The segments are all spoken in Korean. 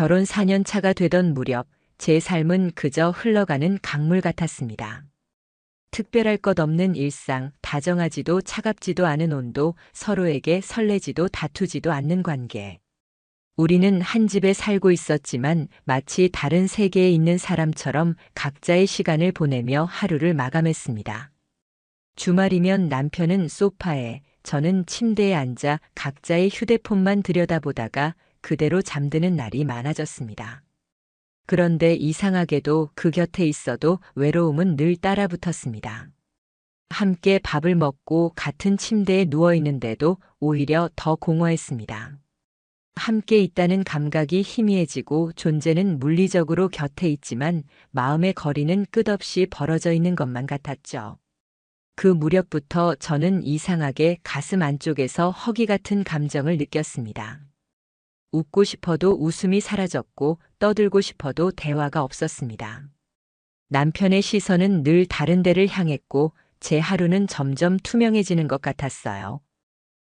결혼 4년 차가 되던 무렵 제 삶은 그저 흘러가는 강물 같았습니다. 특별할 것 없는 일상, 다정하지도 차갑지도 않은 온도, 서로에게 설레지도 다투지도 않는 관계. 우리는 한 집에 살고 있었지만 마치 다른 세계에 있는 사람처럼 각자의 시간을 보내며 하루를 마감했습니다. 주말이면 남편은 소파에, 저는 침대에 앉아 각자의 휴대폰만 들여다보다가 그대로 잠드는 날이 많아졌습니다. 그런데 이상하게도 그 곁에 있어도 외로움은 늘 따라붙었습니다. 함께 밥을 먹고 같은 침대에 누워 있는데도 오히려 더 공허했습니다. 함께 있다는 감각이 희미해지고 존재는 물리적으로 곁에 있지만 마음의 거리는 끝없이 벌어져 있는 것만 같았죠. 그 무렵부터 저는 이상하게 가슴 안쪽에서 허기 같은 감정을 느꼈습니다. 웃고 싶어도 웃음이 사라졌고 떠들고 싶어도 대화가 없었습니다. 남편의 시선은 늘 다른 데를 향했고 제 하루는 점점 투명해지는 것 같았어요.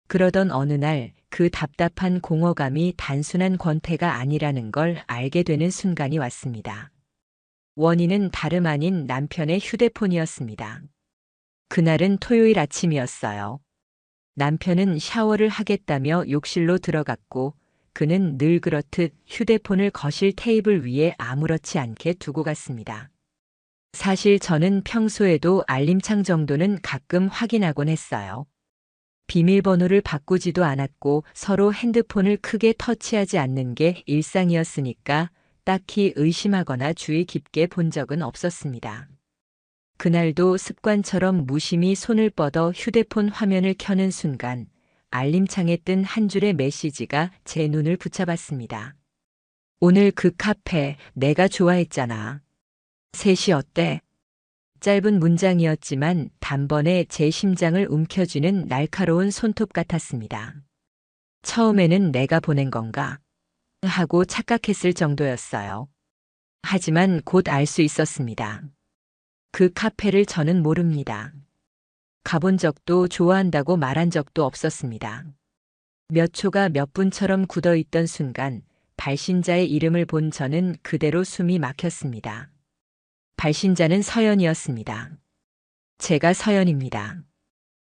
그러던 어느 날 그 답답한 공허감이 단순한 권태가 아니라는 걸 알게 되는 순간이 왔습니다. 원인은 다름 아닌 남편의 휴대폰이었습니다. 그날은 토요일 아침이었어요. 남편은 샤워를 하겠다며 욕실로 들어갔고 그는 늘 그렇듯 휴대폰을 거실 테이블 위에 아무렇지 않게 두고 갔습니다. 사실 저는 평소에도 알림창 정도는 가끔 확인하곤 했어요. 비밀번호를 바꾸지도 않았고 서로 핸드폰을 크게 터치하지 않는 게 일상이었으니까 딱히 의심하거나 주의 깊게 본 적은 없었습니다. 그날도 습관처럼 무심히 손을 뻗어 휴대폰 화면을 켜는 순간 알림창에 뜬 한 줄의 메시지가 제 눈을 붙잡았습니다. 오늘 그 카페 내가 좋아했잖아. 3시 어때? 짧은 문장이었지만 단번에 제 심장을 움켜쥐는 날카로운 손톱 같았습니다. 처음에는 내가 보낸 건가? 하고 착각했을 정도였어요. 하지만 곧 알 수 있었습니다. 그 카페를 저는 모릅니다. 가본 적도 좋아한다고 말한 적도 없었습니다. 몇 초가 몇 분처럼 굳어있던 순간 발신자의 이름을 본 저는 그대로 숨이 막혔습니다. 발신자는 서연이었습니다. 제가 서연입니다.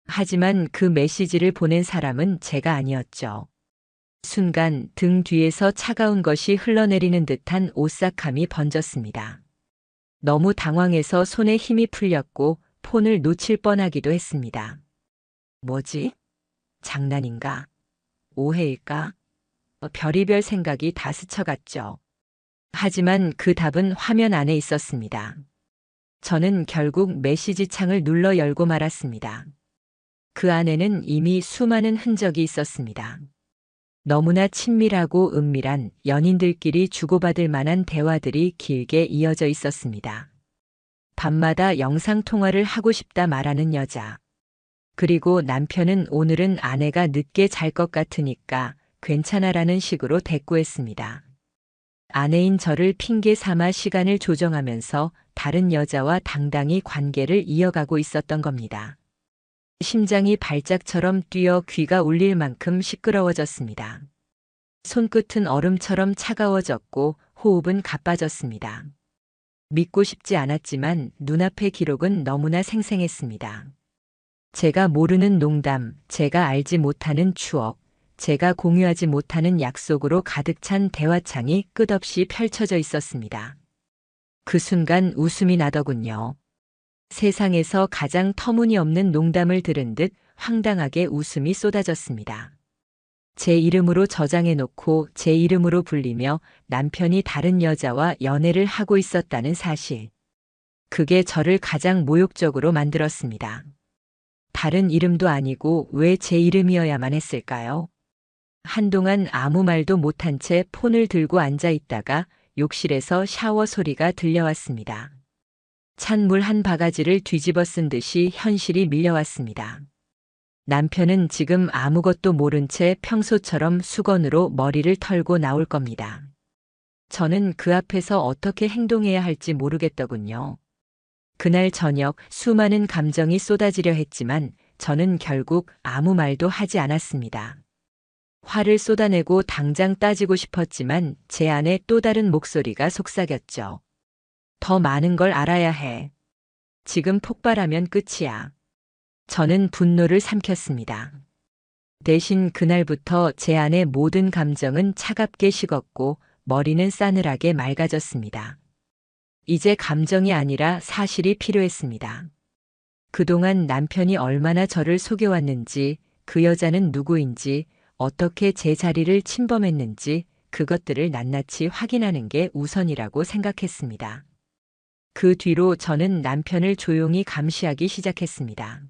하지만 그 메시지를 보낸 사람은 제가 아니었죠. 순간 등 뒤에서 차가운 것이 흘러내리는 듯한 오싹함이 번졌습니다. 너무 당황해서 손에 힘이 풀렸고 폰을 놓칠 뻔하기도 했습니다. 뭐지? 장난인가? 오해일까? 별의별 생각이 다 스쳐갔죠. 하지만 그 답은 화면 안에 있었습니다. 저는 결국 메시지 창을 눌러 열고 말았습니다. 그 안에는 이미 수많은 흔적이 있었습니다. 너무나 친밀하고 은밀한 연인들끼리 주고받을 만한 대화들이 길게 이어져 있었습니다. 밤마다 영상통화를 하고 싶다 말하는 여자. 그리고 남편은 오늘은 아내가 늦게 잘 것 같으니까 괜찮아라는 식으로 대꾸했습니다. 아내인 저를 핑계 삼아 시간을 조정하면서 다른 여자와 당당히 관계를 이어가고 있었던 겁니다. 심장이 발작처럼 뛰어 귀가 울릴 만큼 시끄러워졌습니다. 손끝은 얼음처럼 차가워졌고 호흡은 가빠졌습니다. 믿고 싶지 않았지만 눈앞의 기록은 너무나 생생했습니다. 제가 모르는 농담, 제가 알지 못하는 추억, 제가 공유하지 못하는 약속으로 가득 찬 대화창이 끝없이 펼쳐져 있었습니다. 그 순간 웃음이 나더군요. 세상에서 가장 터무니없는 농담을 들은 듯 황당하게 웃음이 쏟아졌습니다. 제 이름으로 저장해놓고 제 이름으로 불리며 남편이 다른 여자와 연애를 하고 있었다는 사실. 그게 저를 가장 모욕적으로 만들었습니다. 다른 이름도 아니고 왜 제 이름이어야만 했을까요? 한동안 아무 말도 못한 채 폰을 들고 앉아 있다가 욕실에서 샤워 소리가 들려왔습니다. 찬 물 한 바가지를 뒤집어 쓴 듯이 현실이 밀려왔습니다. 남편은 지금 아무것도 모른 채 평소처럼 수건으로 머리를 털고 나올 겁니다. 저는 그 앞에서 어떻게 행동해야 할지 모르겠더군요. 그날 저녁 수많은 감정이 쏟아지려 했지만 저는 결국 아무 말도 하지 않았습니다. 화를 쏟아내고 당장 따지고 싶었지만 제 안에 또 다른 목소리가 속삭였죠. 더 많은 걸 알아야 해. 지금 폭발하면 끝이야. 저는 분노를 삼켰습니다. 대신 그날부터 제 안의 모든 감정은 차갑게 식었고 머리는 싸늘하게 맑아졌습니다. 이제 감정이 아니라 사실이 필요했습니다. 그동안 남편이 얼마나 저를 속여왔는지, 그 여자는 누구인지, 어떻게 제 자리를 침범했는지 그것들을 낱낱이 확인하는 게 우선이라고 생각했습니다. 그 뒤로 저는 남편을 조용히 감시하기 시작했습니다.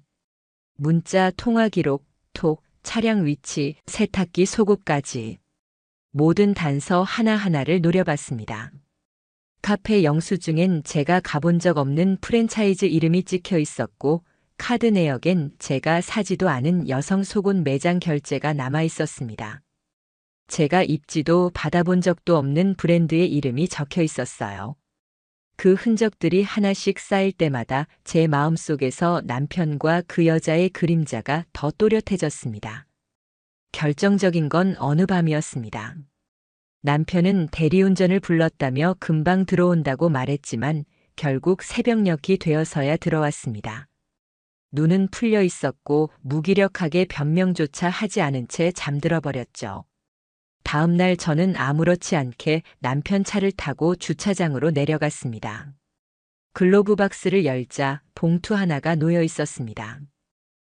문자, 통화 기록, 톡, 차량 위치, 세탁기 속옷까지 모든 단서 하나하나를 노려봤습니다. 카페 영수증엔 제가 가본 적 없는 프랜차이즈 이름이 찍혀 있었고 카드 내역엔 제가 사지도 않은 여성 속옷 매장 결제가 남아 있었습니다. 제가 입지도 받아본 적도 없는 브랜드의 이름이 적혀 있었어요. 그 흔적들이 하나씩 쌓일 때마다 제 마음속에서 남편과 그 여자의 그림자가 더 또렷해졌습니다. 결정적인 건 어느 밤이었습니다. 남편은 대리운전을 불렀다며 금방 들어온다고 말했지만 결국 새벽녘이 되어서야 들어왔습니다. 눈은 풀려 있었고 무기력하게 변명조차 하지 않은 채 잠들어 버렸죠. 다음 날 저는 아무렇지 않게 남편 차를 타고 주차장으로 내려갔습니다. 글로브 박스를 열자 봉투 하나가 놓여 있었습니다.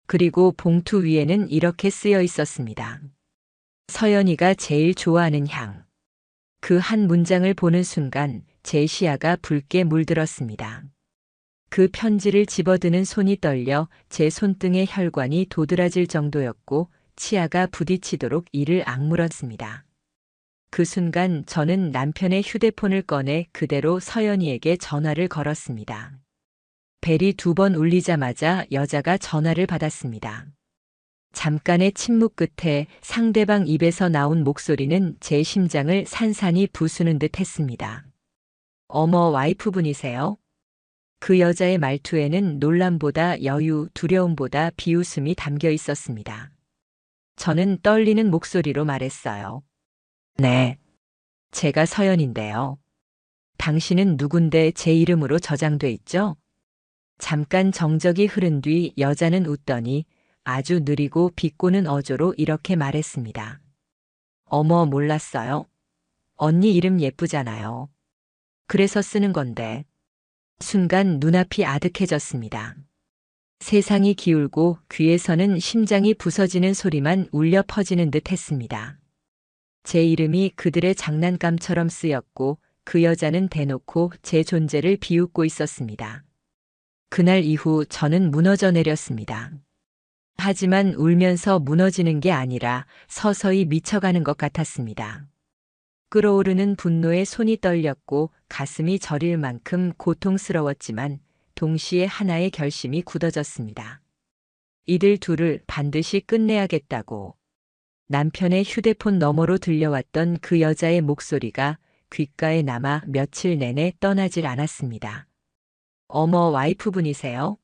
그리고 봉투 위에는 이렇게 쓰여 있었습니다. 서연이가 제일 좋아하는 향. 그 한 문장을 보는 순간 제 시야가 붉게 물들었습니다. 그 편지를 집어드는 손이 떨려 제 손등의 혈관이 도드라질 정도였고 치아가 부딪히도록 이를 악물었습니다. 그 순간 저는 남편의 휴대폰을 꺼내 그대로 서연이에게 전화를 걸었습니다. 벨이 2번 울리자마자 여자가 전화를 받았습니다. 잠깐의 침묵 끝에 상대방 입에서 나온 목소리는 제 심장을 산산이 부수는 듯 했습니다. 어머, 와이프분이세요? 그 여자의 말투에는 놀람보다 여유, 두려움보다 비웃음이 담겨 있었습니다. 저는 떨리는 목소리로 말했어요. 네, 제가 서연인데요. 당신은 누군데 제 이름으로 저장돼 있죠? 잠깐 정적이 흐른 뒤 여자는 웃더니 아주 느리고 비꼬는 어조로 이렇게 말했습니다. 어머, 몰랐어요? 언니 이름 예쁘잖아요. 그래서 쓰는 건데. 순간 눈앞이 아득해졌습니다. 세상이 기울고 귀에서는 심장이 부서지는 소리만 울려 퍼지는 듯 했습니다. 제 이름이 그들의 장난감처럼 쓰였고 그 여자는 대놓고 제 존재를 비웃고 있었습니다. 그날 이후 저는 무너져 내렸습니다. 하지만 울면서 무너지는 게 아니라 서서히 미쳐가는 것 같았습니다. 끓어오르는 분노에 손이 떨렸고 가슴이 저릴 만큼 고통스러웠지만 동시에 하나의 결심이 굳어졌습니다. 이들 둘을 반드시 끝내야겠다고. 남편의 휴대폰 너머로 들려왔던 그 여자의 목소리가 귓가에 남아 며칠 내내 떠나질 않았습니다. 어머, 와이프분이세요?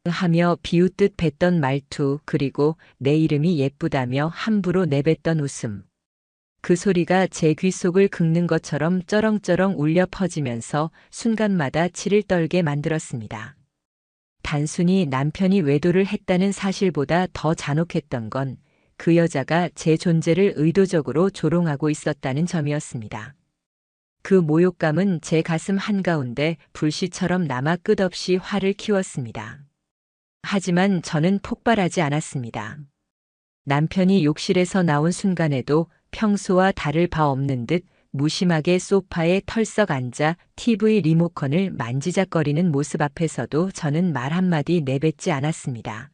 하며 비웃듯 뱉던 말투, 그리고 내 이름이 예쁘다며 함부로 내뱉던 웃음. 그 소리가 제 귓속을 긁는 것처럼 쩌렁쩌렁 울려 퍼지면서 순간마다 치를 떨게 만들었습니다. 단순히 남편이 외도를 했다는 사실보다 더 잔혹했던 건 그 여자가 제 존재를 의도적으로 조롱하고 있었다는 점이었습니다. 그 모욕감은 제 가슴 한가운데 불씨처럼 남아 끝없이 화를 키웠습니다. 하지만 저는 폭발하지 않았습니다. 남편이 욕실에서 나온 순간에도 평소와 다를 바 없는 듯 무심하게 소파에 털썩 앉아 TV 리모컨을 만지작거리는 모습 앞에서도 저는 말 한마디 내뱉지 않았습니다.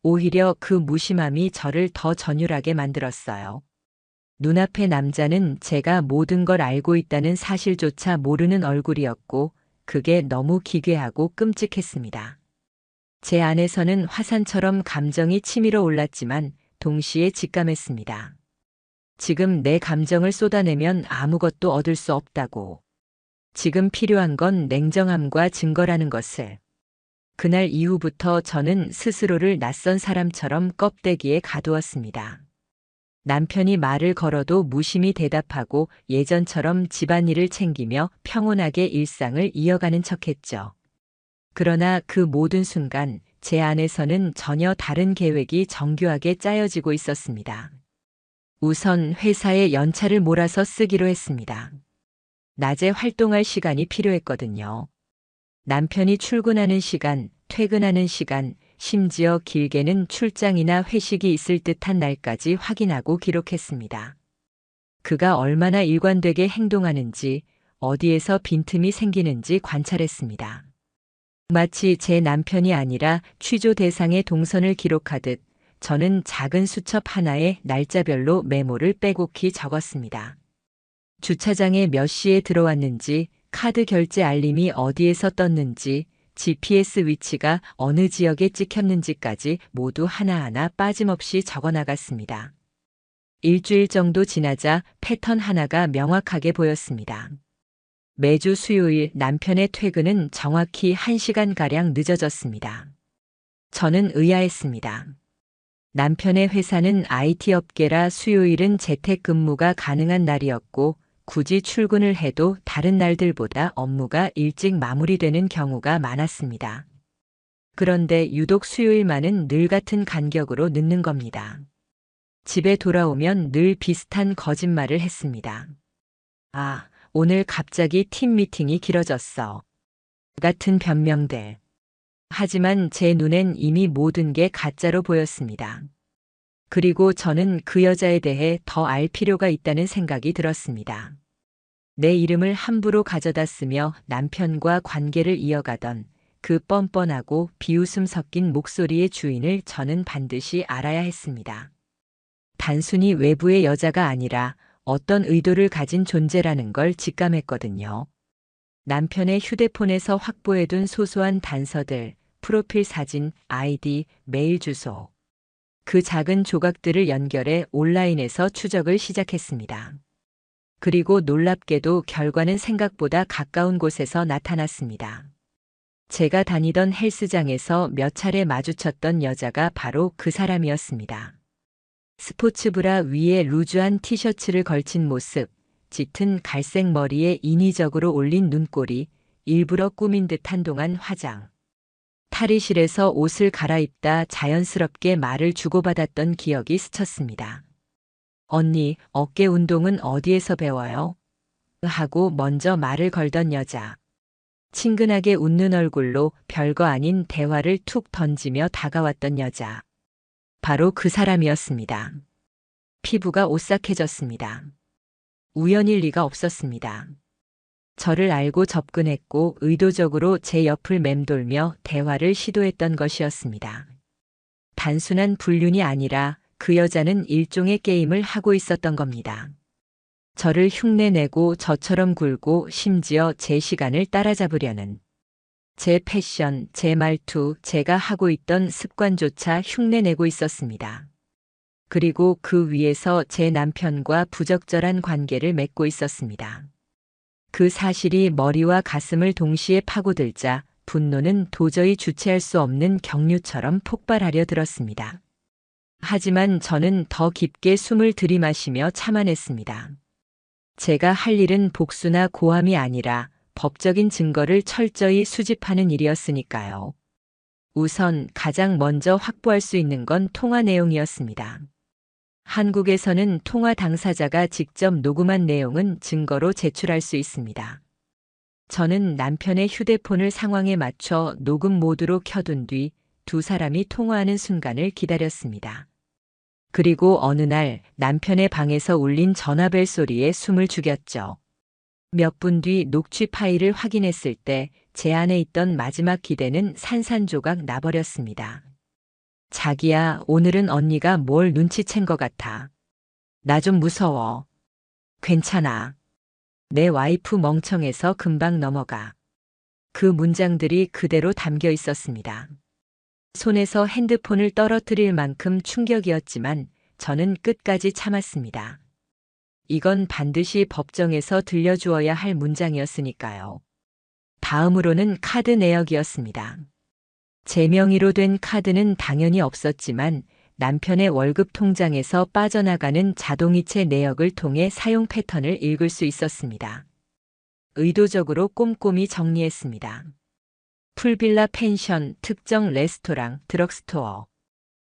오히려 그 무심함이 저를 더 전율하게 만들었어요. 눈앞의 남자는 제가 모든 걸 알고 있다는 사실조차 모르는 얼굴이었고 그게 너무 기괴하고 끔찍했습니다. 제 안에서는 화산처럼 감정이 치밀어 올랐지만 동시에 직감했습니다. 지금 내 감정을 쏟아내면 아무것도 얻을 수 없다고. 지금 필요한 건 냉정함과 증거라는 것을. 그날 이후부터 저는 스스로를 낯선 사람처럼 껍데기에 가두었습니다. 남편이 말을 걸어도 무심히 대답하고 예전처럼 집안일을 챙기며 평온하게 일상을 이어가는 척했죠. 그러나 그 모든 순간 제 안에서는 전혀 다른 계획이 정교하게 짜여지고 있었습니다. 우선 회사에 연차를 몰아서 쓰기로 했습니다. 낮에 활동할 시간이 필요했거든요. 남편이 출근하는 시간, 퇴근하는 시간, 심지어 길게는 출장이나 회식이 있을 듯한 날까지 확인하고 기록했습니다. 그가 얼마나 일관되게 행동하는지, 어디에서 빈틈이 생기는지 관찰했습니다. 마치 제 남편이 아니라 취조 대상의 동선을 기록하듯 저는 작은 수첩 하나에 날짜별로 메모를 빼곡히 적었습니다. 주차장에 몇 시에 들어왔는지, 카드 결제 알림이 어디에서 떴는지, GPS 위치가 어느 지역에 찍혔는지까지 모두 하나하나 빠짐없이 적어 나갔습니다. 일주일 정도 지나자 패턴 하나가 명확하게 보였습니다. 매주 수요일 남편의 퇴근은 정확히 1시간가량 늦어졌습니다. 저는 의아했습니다. 남편의 회사는 IT 업계라 수요일은 재택근무가 가능한 날이었고 굳이 출근을 해도 다른 날들보다 업무가 일찍 마무리되는 경우가 많았습니다. 그런데 유독 수요일만은 늘 같은 간격으로 늦는 겁니다. 집에 돌아오면 늘 비슷한 거짓말을 했습니다. 아, 오늘 갑자기 팀 미팅이 길어졌어. 같은 변명들. 하지만 제 눈엔 이미 모든 게 가짜로 보였습니다. 그리고 저는 그 여자에 대해 더 알 필요가 있다는 생각이 들었습니다. 내 이름을 함부로 가져다 쓰며 남편과 관계를 이어가던 그 뻔뻔하고 비웃음 섞인 목소리의 주인을 저는 반드시 알아야 했습니다. 단순히 외부의 여자가 아니라 어떤 의도를 가진 존재라는 걸 직감했거든요. 남편의 휴대폰에서 확보해둔 소소한 단서들, 프로필 사진, 아이디, 메일 주소. 그 작은 조각들을 연결해 온라인에서 추적을 시작했습니다. 그리고 놀랍게도 결과는 생각보다 가까운 곳에서 나타났습니다. 제가 다니던 헬스장에서 몇 차례 마주쳤던 여자가 바로 그 사람이었습니다. 스포츠브라 위에 루즈한 티셔츠를 걸친 모습, 짙은 갈색 머리에 인위적으로 올린 눈꼬리, 일부러 꾸민 듯 한동안 화장. 탈의실에서 옷을 갈아입다 자연스럽게 말을 주고받았던 기억이 스쳤습니다. 언니, 어깨 운동은 어디에서 배워요? 하고 먼저 말을 걸던 여자. 친근하게 웃는 얼굴로 별거 아닌 대화를 툭 던지며 다가왔던 여자. 바로 그 사람이었습니다. 피부가 오싹해졌습니다. 우연일 리가 없었습니다. 저를 알고 접근했고 의도적으로 제 옆을 맴돌며 대화를 시도했던 것이었습니다. 단순한 불륜이 아니라 그 여자는 일종의 게임을 하고 있었던 겁니다. 저를 흉내내고 저처럼 굴고 심지어 제 시간을 따라잡으려는. 제 패션, 제 말투, 제가 하고 있던 습관조차 흉내내고 있었습니다. 그리고 그 위에서 제 남편과 부적절한 관계를 맺고 있었습니다. 그 사실이 머리와 가슴을 동시에 파고들자 분노는 도저히 주체할 수 없는 경류처럼 폭발하려 들었습니다. 하지만 저는 더 깊게 숨을 들이마시며 참아냈습니다. 제가 할 일은 복수나 고함이 아니라 법적인 증거를 철저히 수집하는 일이었으니까요. 우선 가장 먼저 확보할 수 있는 건 통화 내용이었습니다. 한국에서는 통화 당사자가 직접 녹음한 내용은 증거로 제출할 수 있습니다. 저는 남편의 휴대폰을 상황에 맞춰 녹음 모드로 켜둔 뒤 두 사람이 통화하는 순간을 기다렸습니다. 그리고 어느 날 남편의 방에서 울린 전화벨 소리에 숨을 죽였죠. 몇 분 뒤 녹취 파일을 확인했을 때 제 안에 있던 마지막 기대는 산산조각 나버렸습니다. 자기야, 오늘은 언니가 뭘 눈치챈 것 같아. 나 좀 무서워. 괜찮아. 내 와이프 멍청해서 금방 넘어가. 그 문장들이 그대로 담겨 있었습니다. 손에서 핸드폰을 떨어뜨릴 만큼 충격이었지만 저는 끝까지 참았습니다. 이건 반드시 법정에서 들려주어야 할 문장이었으니까요. 다음으로는 카드 내역이었습니다. 제 명의로 된 카드는 당연히 없었지만 남편의 월급 통장에서 빠져나가는 자동이체 내역을 통해 사용 패턴을 읽을 수 있었습니다. 의도적으로 꼼꼼히 정리했습니다. 풀빌라 펜션, 특정 레스토랑, 드럭스토어.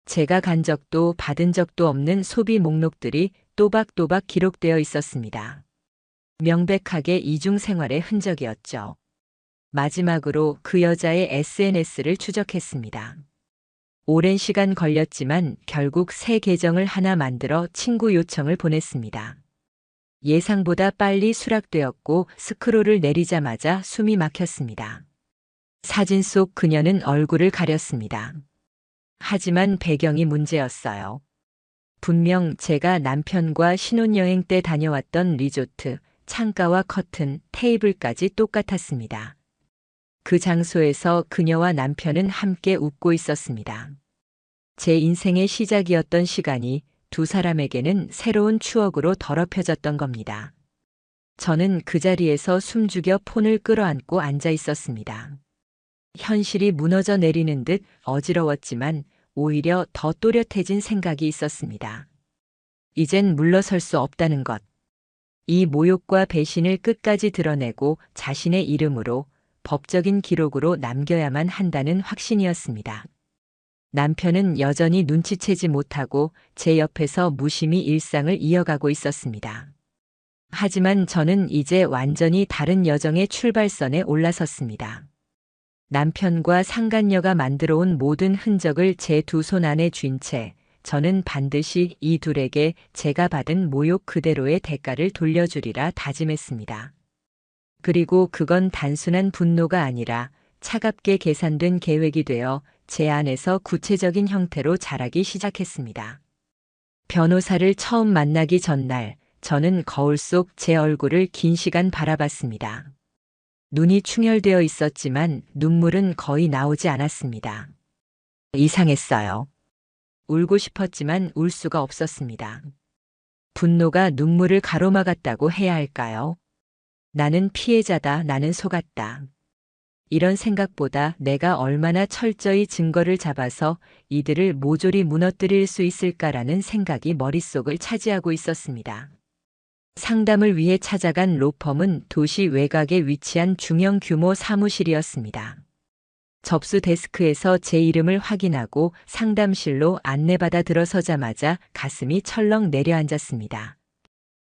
제가 간 적도 받은 적도 없는 소비 목록들이 또박또박 기록되어 있었습니다. 명백하게 이중 생활의 흔적이었죠. 마지막으로 그 여자의 SNS를 추적했습니다. 오랜 시간 걸렸지만 결국 새 계정을 하나 만들어 친구 요청을 보냈습니다. 예상보다 빨리 수락되었고 스크롤을 내리자마자 숨이 막혔습니다. 사진 속 그녀는 얼굴을 가렸습니다. 하지만 배경이 문제였어요. 분명 제가 남편과 신혼여행 때 다녀왔던 리조트, 창가와 커튼, 테이블까지 똑같았습니다. 그 장소에서 그녀와 남편은 함께 웃고 있었습니다. 제 인생의 시작이었던 시간이 두 사람에게는 새로운 추억으로 더럽혀졌던 겁니다. 저는 그 자리에서 숨죽여 폰을 끌어안고 앉아 있었습니다. 현실이 무너져 내리는 듯 어지러웠지만 오히려 더 또렷해진 생각이 있었습니다. 이젠 물러설 수 없다는 것. 이 모욕과 배신을 끝까지 드러내고 자신의 이름으로 법적인 기록으로 남겨야만 한다는 확신이었습니다. 남편은 여전히 눈치채지 못하고 제 옆에서 무심히 일상을 이어가고 있었습니다. 하지만 저는 이제 완전히 다른 여정의 출발선에 올라섰습니다. 남편과 상간녀가 만들어 온 모든 흔적을 제 두 손 안에 쥔 채 저는 반드시 이 둘에게 제가 받은 모욕 그대로의 대가를 돌려주리라 다짐했습니다. 그리고 그건 단순한 분노가 아니라 차갑게 계산된 계획이 되어 제 안에서 구체적인 형태로 자라기 시작했습니다. 변호사를 처음 만나기 전날 저는 거울 속 제 얼굴을 긴 시간 바라봤습니다. 눈이 충혈되어 있었지만 눈물은 거의 나오지 않았습니다. 이상했어요. 울고 싶었지만 울 수가 없었습니다. 분노가 눈물을 가로막았다고 해야 할까요? 나는 피해자다, 나는 속았다. 이런 생각보다 내가 얼마나 철저히 증거를 잡아서 이들을 모조리 무너뜨릴 수 있을까라는 생각이 머릿속을 차지하고 있었습니다. 상담을 위해 찾아간 로펌은 도시 외곽에 위치한 중형 규모 사무실이었습니다. 접수 데스크에서 제 이름을 확인하고 상담실로 안내받아 들어서자마자 가슴이 철렁 내려앉았습니다.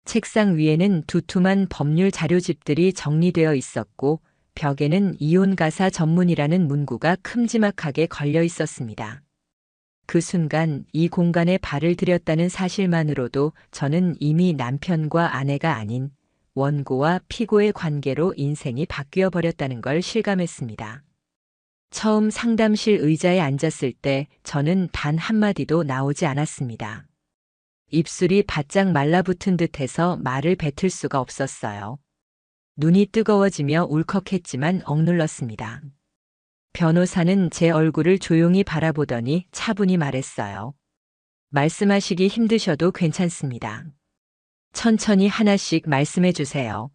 책상 위에는 두툼한 법률 자료집들이 정리되어 있었고 벽에는 이혼가사 전문이라는 문구가 큼지막하게 걸려 있었습니다. 그 순간 이 공간에 발을 들였다는 사실만으로도 저는 이미 남편과 아내가 아닌 원고와 피고의 관계로 인생이 바뀌어 버렸다는 걸 실감했습니다. 처음 상담실 의자에 앉았을 때 저는 단 한마디도 나오지 않았습니다. 입술이 바짝 말라붙은 듯해서 말을 뱉을 수가 없었어요. 눈이 뜨거워지며 울컥했지만 억눌렀습니다. 변호사는 제 얼굴을 조용히 바라보더니 차분히 말했어요. 말씀하시기 힘드셔도 괜찮습니다. 천천히 하나씩 말씀해 주세요.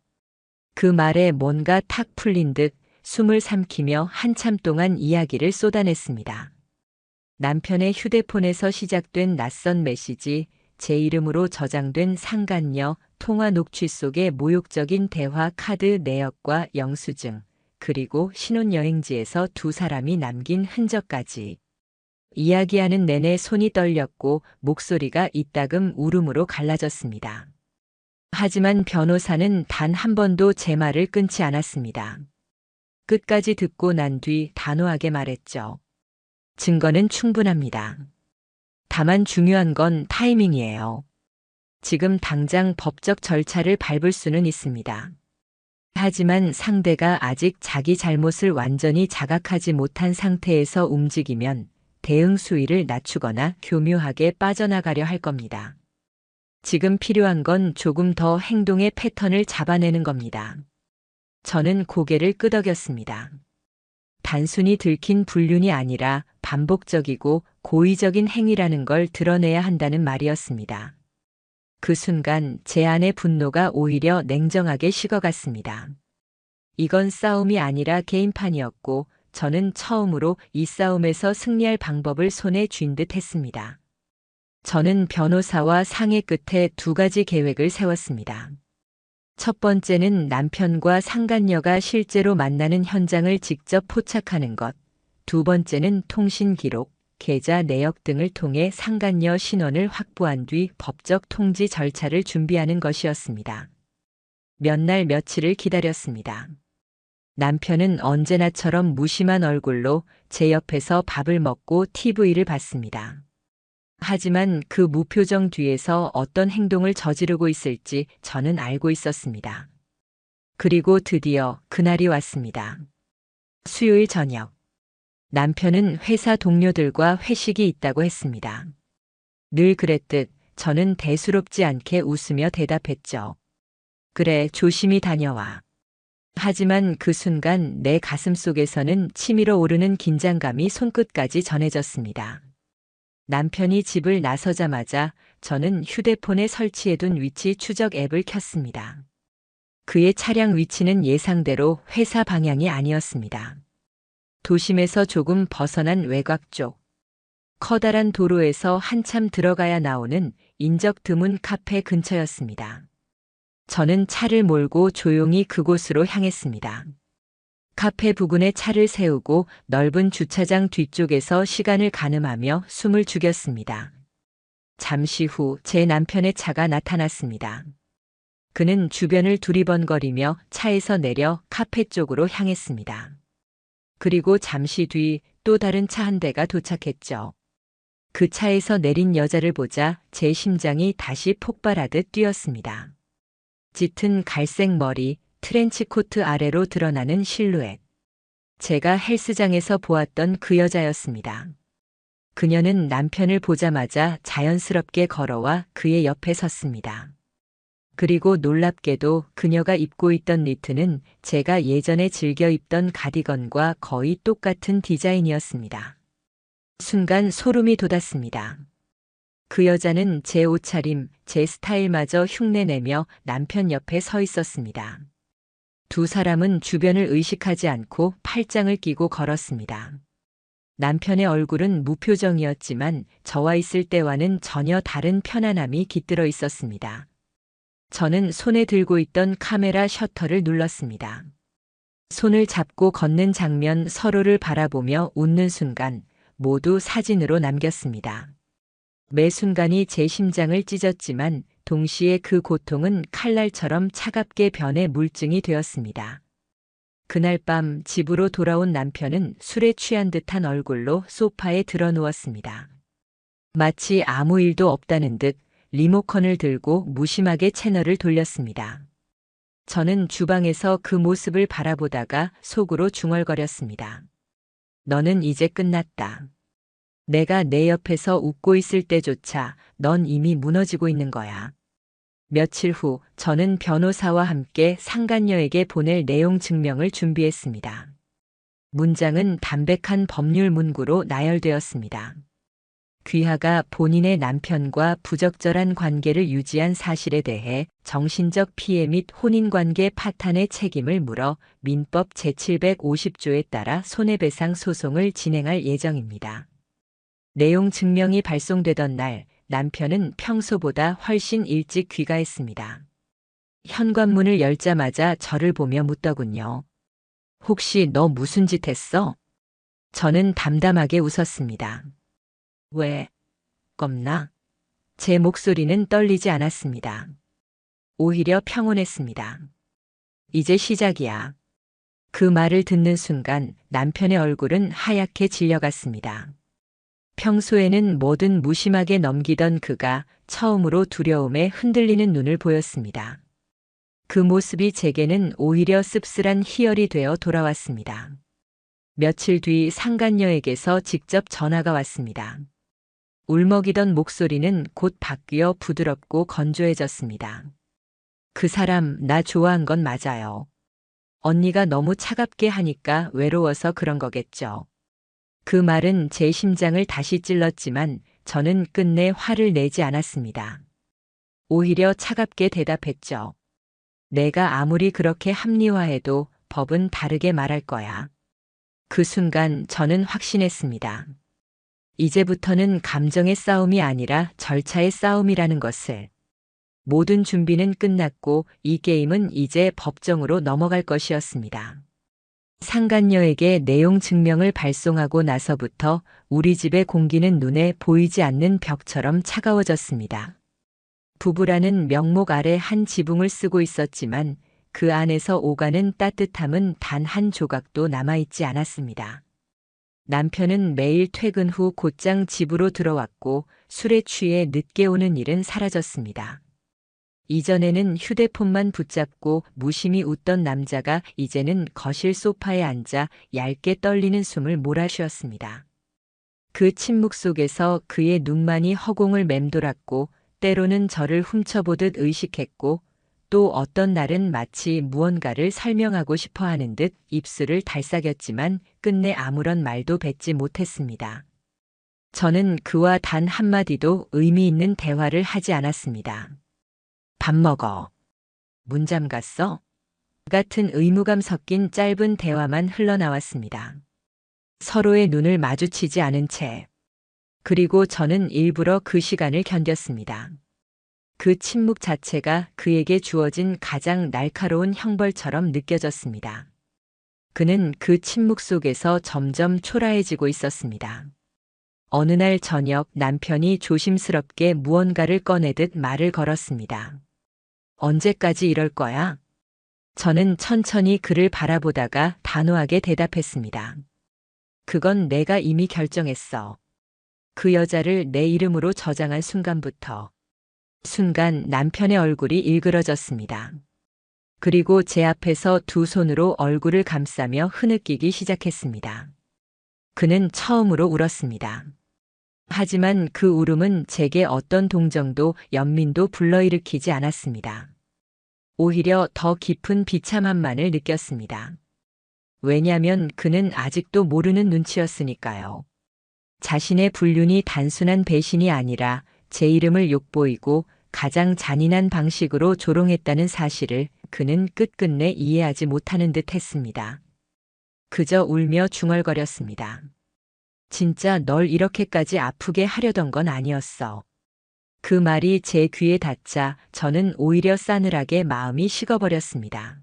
그 말에 뭔가 탁 풀린 듯 숨을 삼키며 한참 동안 이야기를 쏟아냈습니다. 남편의 휴대폰에서 시작된 낯선 메시지, 제 이름으로 저장된 상간녀, 통화 녹취 속의 모욕적인 대화 카드 내역과 영수증, 그리고 신혼여행지에서 두 사람이 남긴 흔적까지. 이야기하는 내내 손이 떨렸고 목소리가 이따금 울음으로 갈라졌습니다. 하지만 변호사는 단 한 번도 제 말을 끊지 않았습니다. 끝까지 듣고 난 뒤 단호하게 말했죠. 증거는 충분합니다. 다만 중요한 건 타이밍이에요. 지금 당장 법적 절차를 밟을 수는 있습니다. 하지만 상대가 아직 자기 잘못을 완전히 자각하지 못한 상태에서 움직이면 대응 수위를 낮추거나 교묘하게 빠져나가려 할 겁니다. 지금 필요한 건 조금 더 행동의 패턴을 잡아내는 겁니다. 저는 고개를 끄덕였습니다. 단순히 들킨 불륜이 아니라 반복적이고 고의적인 행위라는 걸 드러내야 한다는 말이었습니다. 그 순간 제 안의 분노가 오히려 냉정하게 식어갔습니다. 이건 싸움이 아니라 게임판이었고 저는 처음으로 이 싸움에서 승리할 방법을 손에 쥔 듯 했습니다. 저는 변호사와 상의 끝에 두 가지 계획을 세웠습니다. 첫 번째는 남편과 상간녀가 실제로 만나는 현장을 직접 포착하는 것. 두 번째는 통신 기록, 계좌 내역 등을 통해 상간녀 신원을 확보한 뒤 법적 통지 절차를 준비하는 것이었습니다. 몇 날 며칠을 기다렸습니다. 남편은 언제나처럼 무심한 얼굴로 제 옆에서 밥을 먹고 TV를 봤습니다. 하지만 그 무표정 뒤에서 어떤 행동을 저지르고 있을지 저는 알고 있었습니다. 그리고 드디어 그날이 왔습니다. 수요일 저녁. 남편은 회사 동료들과 회식이 있다고 했습니다. 늘 그랬듯 저는 대수롭지 않게 웃으며 대답했죠. 그래, 조심히 다녀와. 하지만 그 순간 내 가슴 속에서는 치밀어 오르는 긴장감이 손끝까지 전해졌습니다. 남편이 집을 나서자마자 저는 휴대폰에 설치해둔 위치 추적 앱을 켰습니다. 그의 차량 위치는 예상대로 회사 방향이 아니었습니다. 도심에서 조금 벗어난 외곽 쪽. 커다란 도로에서 한참 들어가야 나오는 인적 드문 카페 근처였습니다. 저는 차를 몰고 조용히 그곳으로 향했습니다. 카페 부근에 차를 세우고 넓은 주차장 뒤쪽에서 시간을 가늠하며 숨을 죽였습니다. 잠시 후 제 남편의 차가 나타났습니다. 그는 주변을 두리번거리며 차에서 내려 카페 쪽으로 향했습니다. 그리고 잠시 뒤 또 다른 차 한 대가 도착했죠. 그 차에서 내린 여자를 보자 제 심장이 다시 폭발하듯 뛰었습니다. 짙은 갈색 머리, 트렌치코트 아래로 드러나는 실루엣. 제가 헬스장에서 보았던 그 여자였습니다. 그녀는 남편을 보자마자 자연스럽게 걸어와 그의 옆에 섰습니다. 그리고 놀랍게도 그녀가 입고 있던 니트는 제가 예전에 즐겨 입던 가디건과 거의 똑같은 디자인이었습니다. 순간 소름이 돋았습니다. 그 여자는 제 옷차림, 제 스타일마저 흉내내며 남편 옆에 서 있었습니다. 두 사람은 주변을 의식하지 않고 팔짱을 끼고 걸었습니다. 남편의 얼굴은 무표정이었지만 저와 있을 때와는 전혀 다른 편안함이 깃들어 있었습니다. 저는 손에 들고 있던 카메라 셔터를 눌렀습니다. 손을 잡고 걷는 장면, 서로를 바라보며 웃는 순간 모두 사진으로 남겼습니다. 매 순간이 제 심장을 찢었지만 동시에 그 고통은 칼날처럼 차갑게 변해 물증이 되었습니다. 그날 밤 집으로 돌아온 남편은 술에 취한 듯한 얼굴로 소파에 드러누웠습니다. 마치 아무 일도 없다는 듯 리모컨을 들고 무심하게 채널을 돌렸습니다. 저는 주방에서 그 모습을 바라보다가 속으로 중얼거렸습니다. 너는 이제 끝났다. 내가 내 옆에서 웃고 있을 때조차 넌 이미 무너지고 있는 거야. 며칠 후 저는 변호사와 함께 상간녀에게 보낼 내용 증명을 준비했습니다. 문장은 담백한 법률 문구로 나열되었습니다. 귀하가 본인의 남편과 부적절한 관계를 유지한 사실에 대해 정신적 피해 및 혼인관계 파탄의 책임을 물어 민법 제750조에 따라 손해배상 소송을 진행할 예정입니다. 내용 증명이 발송되던 날 남편은 평소보다 훨씬 일찍 귀가했습니다. 현관문을 열자마자 저를 보며 묻더군요. 혹시 너 무슨 짓 했어? 저는 담담하게 웃었습니다. 왜? 겁나? 제 목소리는 떨리지 않았습니다. 오히려 평온했습니다. 이제 시작이야. 그 말을 듣는 순간 남편의 얼굴은 하얗게 질려갔습니다. 평소에는 뭐든 무심하게 넘기던 그가 처음으로 두려움에 흔들리는 눈을 보였습니다. 그 모습이 제게는 오히려 씁쓸한 희열이 되어 돌아왔습니다. 며칠 뒤 상간녀에게서 직접 전화가 왔습니다. 울먹이던 목소리는 곧 바뀌어 부드럽고 건조해졌습니다. 그 사람 나 좋아한 건 맞아요. 언니가 너무 차갑게 하니까 외로워서 그런 거겠죠. 그 말은 제 심장을 다시 찔렀지만 저는 끝내 화를 내지 않았습니다. 오히려 차갑게 대답했죠. 내가 아무리 그렇게 합리화해도 법은 다르게 말할 거야. 그 순간 저는 확신했습니다. 이제부터는 감정의 싸움이 아니라 절차의 싸움이라는 것을. 모든 준비는 끝났고 이 게임은 이제 법정으로 넘어갈 것이었습니다. 상간녀에게 내용 증명을 발송하고 나서부터 우리 집의 공기는 눈에 보이지 않는 벽처럼 차가워졌습니다. 부부라는 명목 아래 한 지붕을 쓰고 있었지만 그 안에서 오가는 따뜻함은 단 한 조각도 남아있지 않았습니다. 남편은 매일 퇴근 후 곧장 집으로 들어왔고 술에 취해 늦게 오는 일은 사라졌습니다. 이전에는 휴대폰만 붙잡고 무심히 웃던 남자가 이제는 거실 소파에 앉아 얇게 떨리는 숨을 몰아쉬었습니다. 그 침묵 속에서 그의 눈만이 허공을 맴돌았고 때로는 저를 훔쳐보듯 의식했고 또 어떤 날은 마치 무언가를 설명하고 싶어 하는 듯 입술을 달싹였지만 끝내 아무런 말도 뱉지 못했습니다. 저는 그와 단 한마디도 의미 있는 대화를 하지 않았습니다. 밥 먹어. 문 잠갔어? 같은 의무감 섞인 짧은 대화만 흘러나왔습니다. 서로의 눈을 마주치지 않은 채. 그리고 저는 일부러 그 시간을 견뎠습니다. 그 침묵 자체가 그에게 주어진 가장 날카로운 형벌처럼 느껴졌습니다. 그는 그 침묵 속에서 점점 초라해지고 있었습니다. 어느 날 저녁 남편이 조심스럽게 무언가를 꺼내듯 말을 걸었습니다. 언제까지 이럴 거야? 저는 천천히 그를 바라보다가 단호하게 대답했습니다. 그건 내가 이미 결정했어. 그 여자를 내 이름으로 저장한 순간부터. 순간 남편의 얼굴이 일그러졌습니다. 그리고 제 앞에서 두 손으로 얼굴을 감싸며 흐느끼기 시작했습니다. 그는 처음으로 울었습니다. 하지만 그 울음은 제게 어떤 동정도 연민도 불러일으키지 않았습니다. 오히려 더 깊은 비참함만을 느꼈습니다. 왜냐하면 그는 아직도 모르는 눈치였으니까요. 자신의 불륜이 단순한 배신이 아니라 제 이름을 욕보이고 가장 잔인한 방식으로 조롱했다는 사실을 그는 끝끝내 이해하지 못하는 듯 했습니다. 그저 울며 중얼거렸습니다. 진짜 널 이렇게까지 아프게 하려던 건 아니었어. 그 말이 제 귀에 닿자 저는 오히려 싸늘하게 마음이 식어버렸습니다.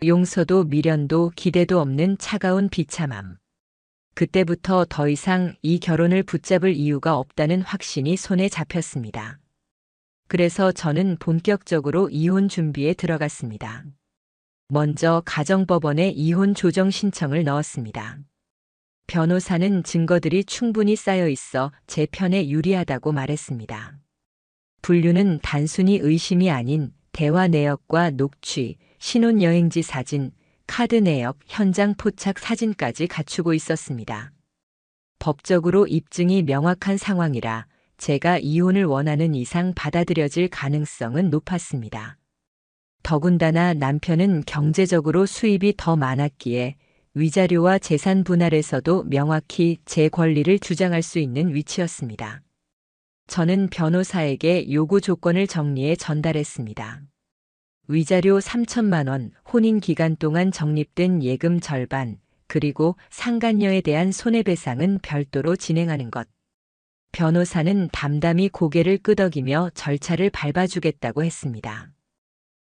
용서도 미련도 기대도 없는 차가운 비참함. 그때부터 더 이상 이 결혼을 붙잡을 이유가 없다는 확신이 손에 잡혔습니다. 그래서 저는 본격적으로 이혼 준비에 들어갔습니다. 먼저 가정법원에 이혼 조정 신청을 넣었습니다. 변호사는 증거들이 충분히 쌓여 있어 제 편에 유리하다고 말했습니다. 불륜은 단순히 의심이 아닌 대화 내역과 녹취, 신혼여행지 사진, 카드 내역, 현장 포착 사진까지 갖추고 있었습니다. 법적으로 입증이 명확한 상황이라 제가 이혼을 원하는 이상 받아들여질 가능성은 높았습니다. 더군다나 남편은 경제적으로 수입이 더 많았기에 위자료와 재산 분할에서도 명확히 제 권리를 주장할 수 있는 위치였습니다. 저는 변호사에게 요구 조건을 정리해 전달했습니다. 위자료 3천만 원, 혼인 기간 동안 적립된 예금 절반, 그리고 상간녀에 대한 손해배상은 별도로 진행하는 것. 변호사는 담담히 고개를 끄덕이며 절차를 밟아주겠다고 했습니다.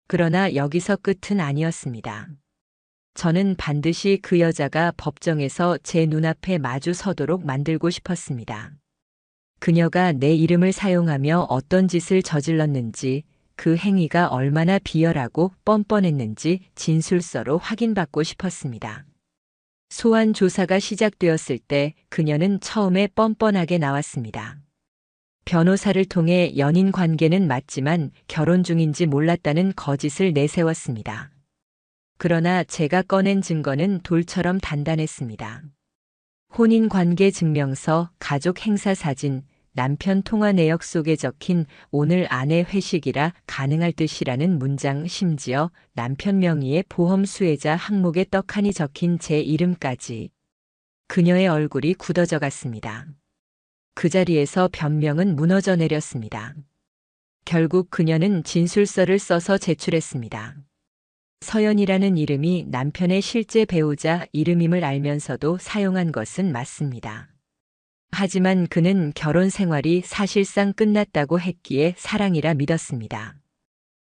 그러나 여기서 끝은 아니었습니다. 저는 반드시 그 여자가 법정에서 제 눈앞에 마주 서도록 만들고 싶었습니다. 그녀가 내 이름을 사용하며 어떤 짓을 저질렀는지, 그 행위가 얼마나 비열하고 뻔뻔했는지 진술서로 확인받고 싶었습니다. 소환 조사가 시작되었을 때 그녀는 처음에 뻔뻔하게 나왔습니다. 변호사를 통해 연인 관계는 맞지만 결혼 중인지 몰랐다는 거짓을 내세웠습니다. 그러나 제가 꺼낸 증거는 돌처럼 단단했습니다. 혼인관계 증명서, 가족 행사 사진, 남편 통화 내역 속에 적힌 오늘 아내 회식이라 가능할 듯이라는 문장, 심지어 남편 명의의 보험 수혜자 항목에 떡하니 적힌 제 이름까지. 그녀의 얼굴이 굳어져 갔습니다. 그 자리에서 변명은 무너져 내렸습니다. 결국 그녀는 진술서를 써서 제출했습니다. 서연이라는 이름이 남편의 실제 배우자 이름임을 알면서도 사용한 것은 맞습니다. 하지만 그는 결혼 생활이 사실상 끝났다고 했기에 사랑이라 믿었습니다.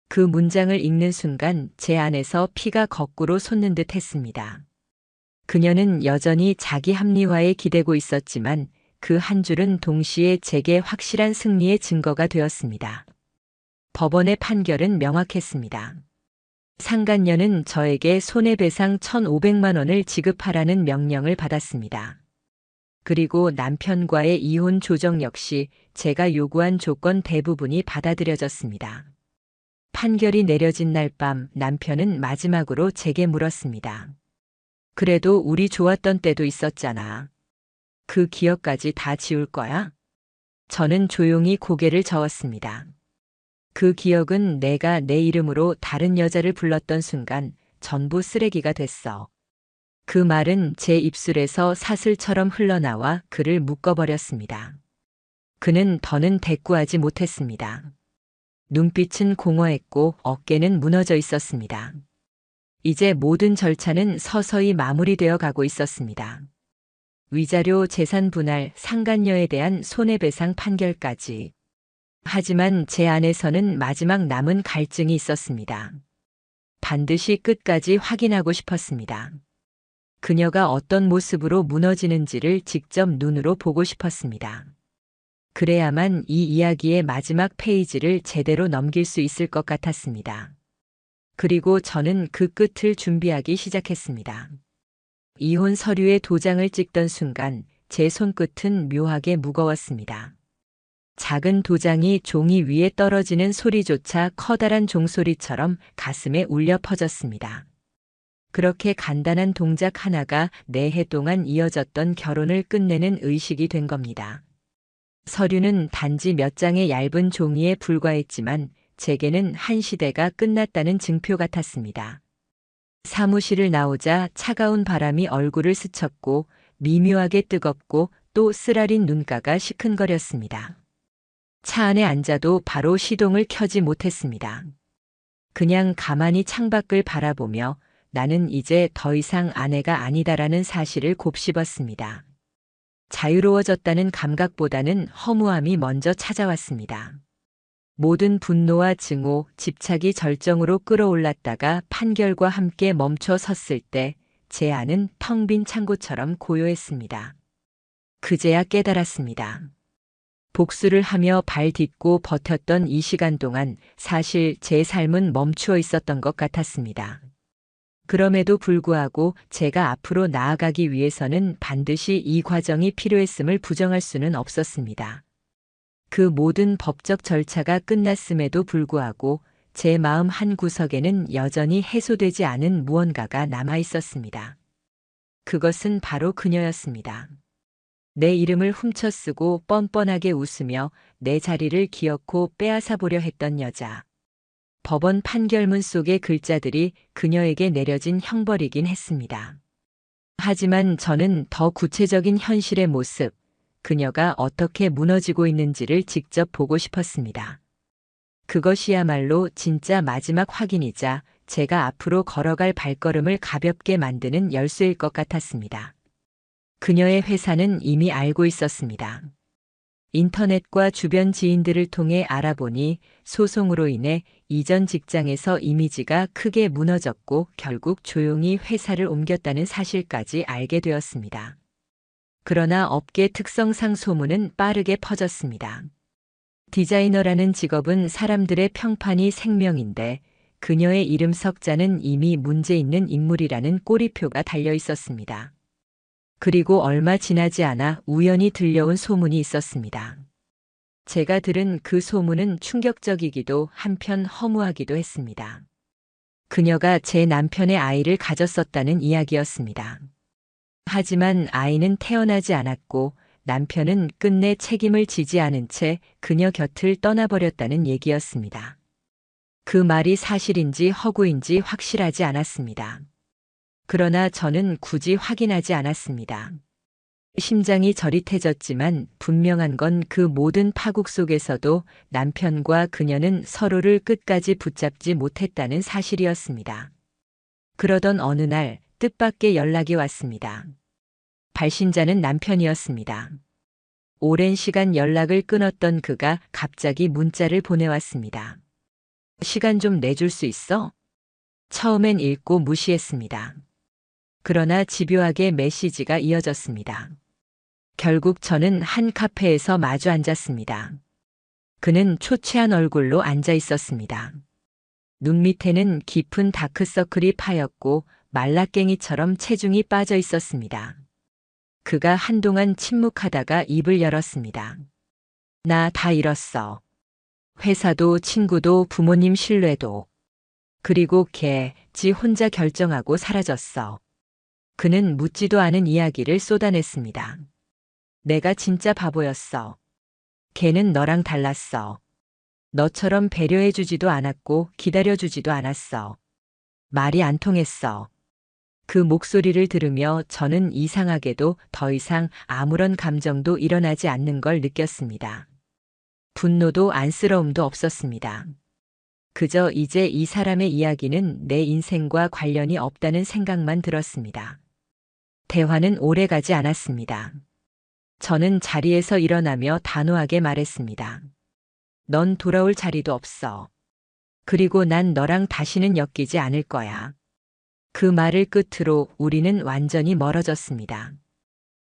그 문장을 읽는 순간 제 안에서 피가 거꾸로 솟는 듯 했습니다. 그녀는 여전히 자기 합리화에 기대고 있었지만 그 한 줄은 동시에 제게 확실한 승리의 증거가 되었습니다. 법원의 판결은 명확했습니다. 상간녀는 저에게 손해배상 1,500만 원을 지급하라는 명령을 받았습니다. 그리고 남편과의 이혼 조정 역시 제가 요구한 조건 대부분이 받아들여졌습니다. 판결이 내려진 날 밤 남편은 마지막으로 제게 물었습니다. 그래도 우리 좋았던 때도 있었잖아. 그 기억까지 다 지울 거야? 저는 조용히 고개를 저었습니다. 그 기억은 내가 내 이름으로 다른 여자를 불렀던 순간 전부 쓰레기가 됐어. 그 말은 제 입술에서 사슬처럼 흘러나와 그를 묶어버렸습니다. 그는 더는 대꾸하지 못했습니다. 눈빛은 공허했고 어깨는 무너져 있었습니다. 이제 모든 절차는 서서히 마무리되어 가고 있었습니다. 위자료 재산 분할, 상간녀에 대한 손해배상 판결까지. 하지만 제 안에서는 마지막 남은 갈증이 있었습니다. 반드시 끝까지 확인하고 싶었습니다. 그녀가 어떤 모습으로 무너지는지를 직접 눈으로 보고 싶었습니다. 그래야만 이 이야기의 마지막 페이지를 제대로 넘길 수 있을 것 같았습니다. 그리고 저는 그 끝을 준비하기 시작했습니다. 이혼 서류에 도장을 찍던 순간 제 손끝은 묘하게 무거웠습니다. 작은 도장이 종이 위에 떨어지는 소리조차 커다란 종소리처럼 가슴에 울려 퍼졌습니다. 그렇게 간단한 동작 하나가 4해 동안 이어졌던 결혼을 끝내는 의식이 된 겁니다. 서류는 단지 몇 장의 얇은 종이에 불과했지만 제게는 한 시대가 끝났다는 증표 같았습니다. 사무실을 나오자 차가운 바람이 얼굴을 스쳤고 미묘하게 뜨겁고 또 쓰라린 눈가가 시큰거렸습니다. 차 안에 앉아도 바로 시동을 켜지 못했습니다. 그냥 가만히 창밖을 바라보며 나는 이제 더 이상 아내가 아니다라는 사실을 곱씹었습니다. 자유로워졌다는 감각보다는 허무함이 먼저 찾아왔습니다. 모든 분노와 증오, 집착이 절정으로 끌어올랐다가 판결과 함께 멈춰 섰을 때 제 안은 텅 빈 창고처럼 고요했습니다. 그제야 깨달았습니다. 복수를 하며 발 딛고 버텼던 이 시간 동안 사실 제 삶은 멈추어 있었던 것 같았습니다. 그럼에도 불구하고 제가 앞으로 나아가기 위해서는 반드시 이 과정이 필요했음을 부정할 수는 없었습니다. 그 모든 법적 절차가 끝났음에도 불구하고 제 마음 한 구석에는 여전히 해소되지 않은 무언가가 남아 있었습니다. 그것은 바로 그녀였습니다. 내 이름을 훔쳐쓰고 뻔뻔하게 웃으며 내 자리를 기어코 빼앗아 보려 했던 여자. 법원 판결문 속의 글자들이 그녀에게 내려진 형벌이긴 했습니다. 하지만 저는 더 구체적인 현실의 모습, 그녀가 어떻게 무너지고 있는지를 직접 보고 싶었습니다. 그것이야말로 진짜 마지막 확인이자 제가 앞으로 걸어갈 발걸음을 가볍게 만드는 열쇠일 것 같았습니다. 그녀의 회사는 이미 알고 있었습니다. 인터넷과 주변 지인들을 통해 알아보니 소송으로 인해 이전 직장에서 이미지가 크게 무너졌고 결국 조용히 회사를 옮겼다는 사실까지 알게 되었습니다. 그러나 업계 특성상 소문은 빠르게 퍼졌습니다. 디자이너라는 직업은 사람들의 평판이 생명인데 그녀의 이름 석자는 이미 문제 있는 인물이라는 꼬리표가 달려 있었습니다. 그리고 얼마 지나지 않아 우연히 들려온 소문이 있었습니다. 제가 들은 그 소문은 충격적이기도 한편 허무하기도 했습니다. 그녀가 제 남편의 아이를 가졌었다는 이야기였습니다. 하지만 아이는 태어나지 않았고 남편은 끝내 책임을 지지 않은 채 그녀 곁을 떠나버렸다는 얘기였습니다. 그 말이 사실인지 허구인지 확실하지 않았습니다. 그러나 저는 굳이 확인하지 않았습니다. 심장이 저릿해졌지만 분명한 건 그 모든 파국 속에서도 남편과 그녀는 서로를 끝까지 붙잡지 못했다는 사실이었습니다. 그러던 어느 날 뜻밖의 연락이 왔습니다. 발신자는 남편이었습니다. 오랜 시간 연락을 끊었던 그가 갑자기 문자를 보내왔습니다. 시간 좀 내줄 수 있어? 처음엔 읽고 무시했습니다. 그러나 집요하게 메시지가 이어졌습니다. 결국 저는 한 카페에서 마주 앉았습니다. 그는 초췌한 얼굴로 앉아 있었습니다. 눈 밑에는 깊은 다크서클이 파였고 말라깽이처럼 체중이 빠져 있었습니다. 그가 한동안 침묵하다가 입을 열었습니다. 나 다 잃었어. 회사도 친구도 부모님 신뢰도. 그리고 지 혼자 결정하고 사라졌어. 그는 묻지도 않은 이야기를 쏟아냈습니다. 내가 진짜 바보였어. 걔는 너랑 달랐어. 너처럼 배려해주지도 않았고 기다려주지도 않았어. 말이 안 통했어. 그 목소리를 들으며 저는 이상하게도 더 이상 아무런 감정도 일어나지 않는 걸 느꼈습니다. 분노도 안쓰러움도 없었습니다. 그저 이제 이 사람의 이야기는 내 인생과 관련이 없다는 생각만 들었습니다. 대화는 오래 가지 않았습니다. 저는 자리에서 일어나며 단호하게 말했습니다. 넌 돌아올 자리도 없어. 그리고 난 너랑 다시는 엮이지 않을 거야. 그 말을 끝으로 우리는 완전히 멀어졌습니다.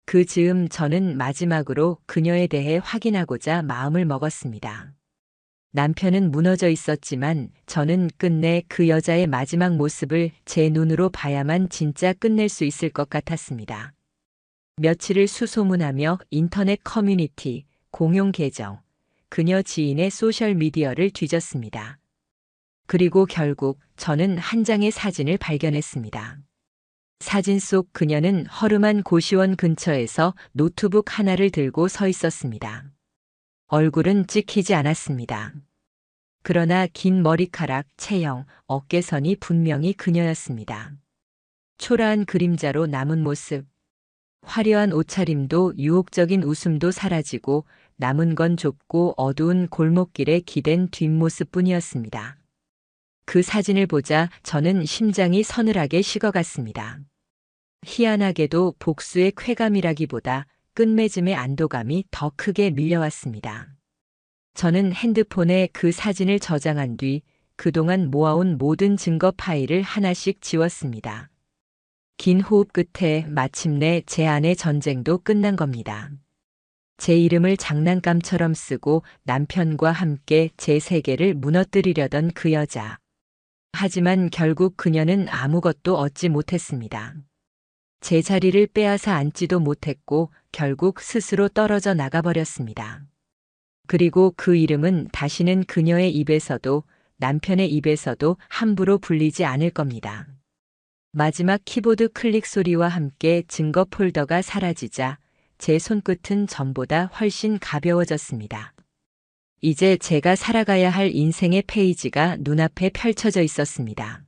그 즈음 저는 마지막으로 그녀에 대해 확인하고자 마음을 먹었습니다. 남편은 무너져 있었지만 저는 끝내 그 여자의 마지막 모습을 제 눈으로 봐야만 진짜 끝낼 수 있을 것 같았습니다. 며칠을 수소문하며 인터넷 커뮤니티, 공용 계정, 그녀 지인의 소셜미디어를 뒤졌습니다. 그리고 결국 저는 한 장의 사진을 발견했습니다. 사진 속 그녀는 허름한 고시원 근처에서 노트북 하나를 들고 서 있었습니다. 얼굴은 찍히지 않았습니다. 그러나 긴 머리카락, 체형, 어깨선이 분명히 그녀였습니다. 초라한 그림자로 남은 모습, 화려한 옷차림도 유혹적인 웃음도 사라지고 남은 건 좁고 어두운 골목길에 기댄 뒷모습뿐이었습니다. 그 사진을 보자 저는 심장이 서늘하게 식어갔습니다. 희한하게도 복수의 쾌감이라기보다 끝맺음의 안도감이 더 크게 밀려왔습니다. 저는 핸드폰에 그 사진을 저장한 뒤 그동안 모아온 모든 증거 파일을 하나씩 지웠습니다. 긴 호흡 끝에 마침내 제 안의 전쟁도 끝난 겁니다. 제 이름을 장난감처럼 쓰고 남편과 함께 제 세계를 무너뜨리려던 그 여자. 하지만 결국 그녀는 아무것도 얻지 못했습니다. 제 자리를 빼앗아 앉지도 못했고 결국 스스로 떨어져 나가버렸습니다. 그리고 그 이름은 다시는 그녀의 입에서도 남편의 입에서도 함부로 불리지 않을 겁니다. 마지막 키보드 클릭 소리와 함께 증거 폴더가 사라지자 제 손끝은 전보다 훨씬 가벼워졌습니다. 이제 제가 살아가야 할 인생의 페이지가 눈앞에 펼쳐져 있었습니다.